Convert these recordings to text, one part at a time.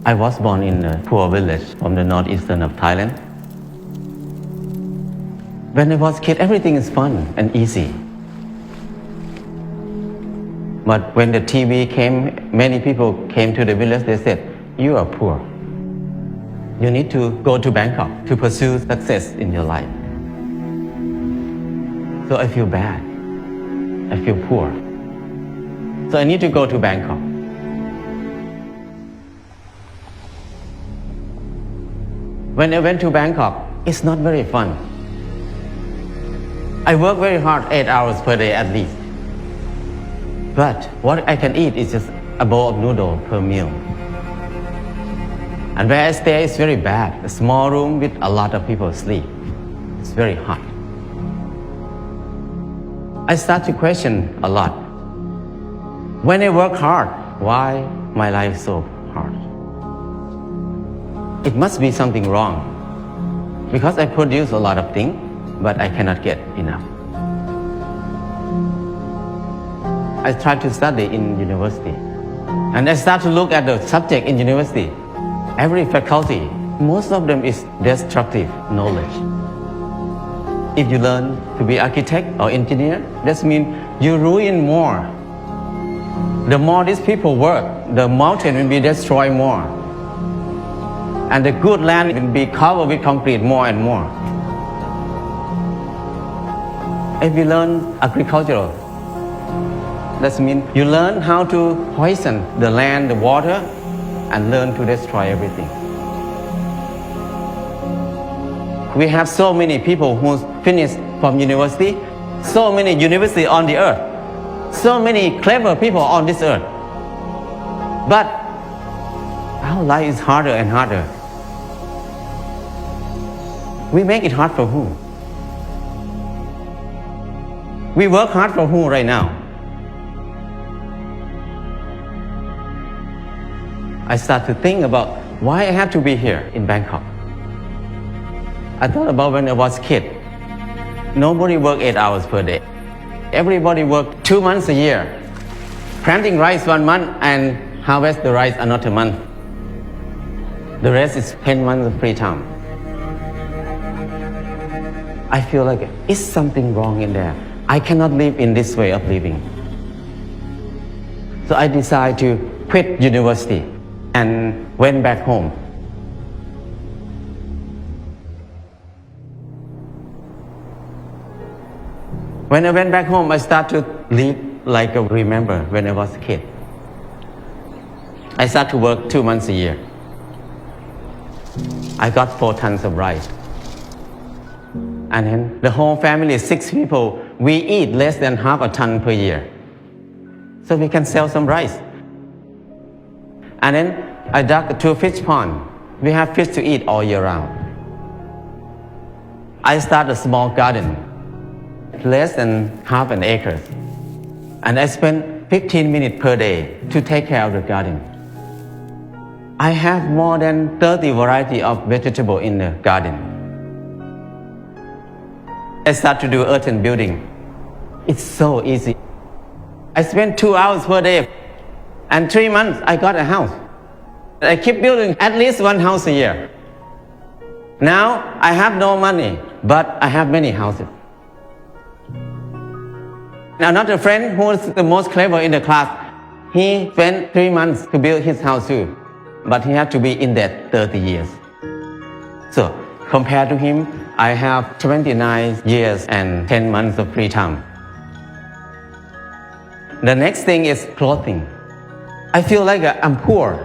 I was born in a poor village from the northeastern of Thailand. When I was a kid, everything is fun and easy. But when the TV came, many people came to the village, they said, you are poor. You need to go to Bangkok to pursue success in your life. So I feel bad. I feel poor. So I need to go to Bangkok. When I went to Bangkok, it's not very fun. I work very hard, 8 hours per day at least. But what I can eat is just a bowl of noodle per meal. And where I stay is very bad. A small room with a lot of people sleep. It's very hot. I start to question a lot. When I work hard, why my life is so hard? It must be something wrong. Because I produce a lot of things, but I cannot get enough. I tried to study in university. And I start to look at the subject in university. Every faculty, most of them is destructive knowledge. If you learn to be architect or engineer, that means you ruin more. The more these people work, the mountain will be destroyed more. And the good land will be covered with concrete more and more. If you learn agricultural, that means you learn how to poison the land, the water, and learn to destroy everything. We have so many people who finished from university, so many universities on the earth, so many clever people on this earth. But our life is harder and harder. We make it hard for who? We work hard for who right now? I start to think about why I have to be here in Bangkok. I thought about when I was a kid. Nobody worked 8 hours per day. Everybody worked 2 months a year. Planting rice 1 month and harvest the rice another month. The rest is 10 months of free time. I feel like it's something wrong in there. I cannot live in this way of living. So I decided to quit university and went back home. When I went back home, I started to live like I remember when I was a kid. I started to work 2 months a year. I got 4 tons of rice. And then the whole family, 6 people, we eat less than half a ton per year. So we can sell some rice. And then I dug 2 fish ponds. We have fish to eat all year round. I started a small garden, less than half an acre. And I spend 15 minutes per day to take care of the garden. I have more than 30 varieties of vegetables in the garden. I start to do earthen building. It's so easy. I spend 2 hours per day, and 3 months I got a house. I keep building at least 1 house a year. Now I have no money, but I have many houses. Another friend who is the most clever in the class, he spent 3 months to build his house too, but he had to be in debt 30 years. So compared to him, I have 29 years and 10 months of free time. The next thing is clothing. I feel like I'm poor.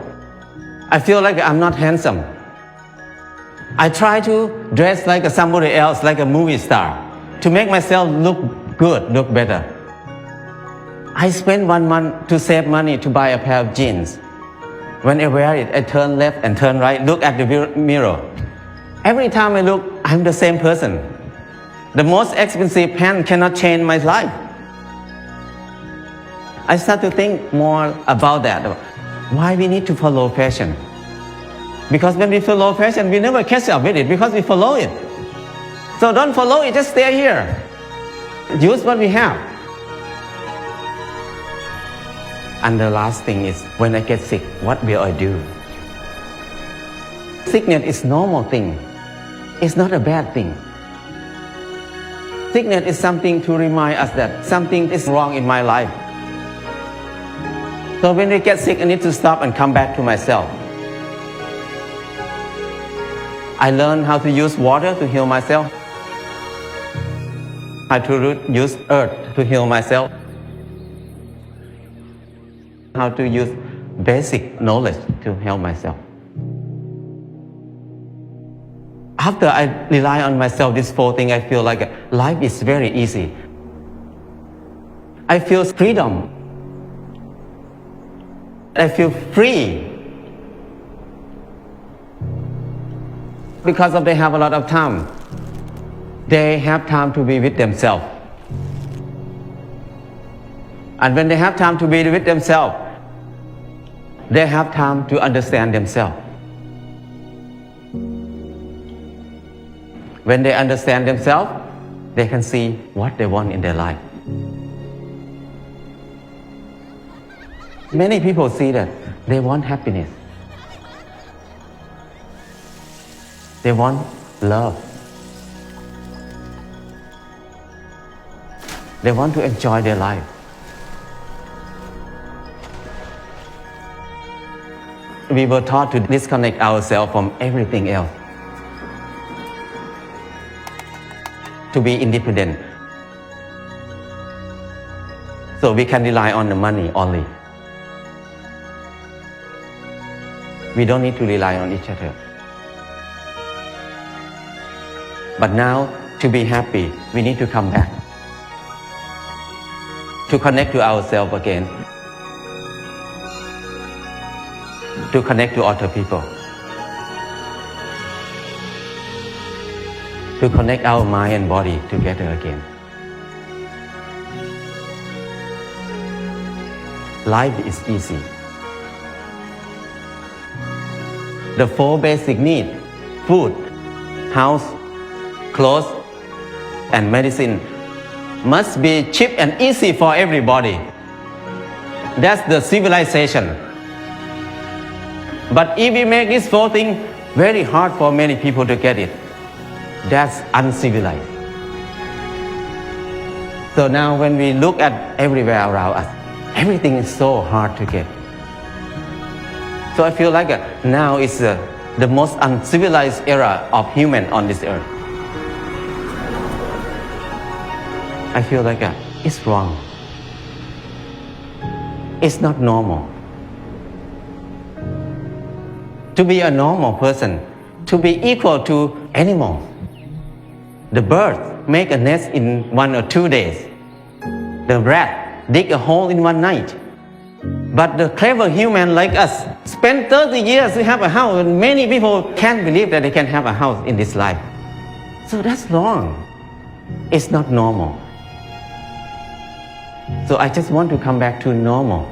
I feel like I'm not handsome. I try to dress like somebody else, like a movie star, to make myself look good, look better. I spend 1 month to save money to buy a pair of jeans. When I wear it, I turn left and turn right, look at the mirror. Every time I look, I'm the same person. The most expensive pants cannot change my life. I start to think more about that. Why we need to follow fashion? Because when we follow fashion, we never catch up with it because we follow it. So don't follow it, just stay here. Use what we have. And the last thing is, when I get sick, what will I do? Sickness is normal thing. It's not a bad thing. Sickness is something to remind us that something is wrong in my life. So when we get sick, I need to stop and come back to myself. I learned how to use water to heal myself. How to use earth to heal myself. How to use basic knowledge to help myself. After I rely on myself, this 4 things, I feel like life is very easy. I feel freedom. I feel free. Because they have a lot of time. They have time to be with themselves. And when they have time to be with themselves, they have time to understand themselves. When they understand themselves, they can see what they want in their life. Many people see that they want happiness. They want love. They want to enjoy their life. We were taught to disconnect ourselves from everything else. To be independent. So we can rely on the money only. We don't need to rely on each other. But now, to be happy, we need to come back. To connect to ourselves again. To connect to other people. To connect our mind and body together again. Life is easy. The 4 basic needs, food, house, clothes, and medicine, must be cheap and easy for everybody. That's the civilization. But if we make these 4 things very hard for many people to get it, that's uncivilized. So now when we look at everywhere around us, everything is so hard to get. So I feel like now is the most uncivilized era of human on this earth. I feel like it's wrong. It's not normal. To be a normal person, to be equal to animals. The bird make a nest in 1 or 2 days. The rat dig a hole in 1 night. But the clever human like us spend 30 years to have a house, and many people can't believe that they can have a house in this life. So that's wrong. It's not normal. So I just want to come back to normal.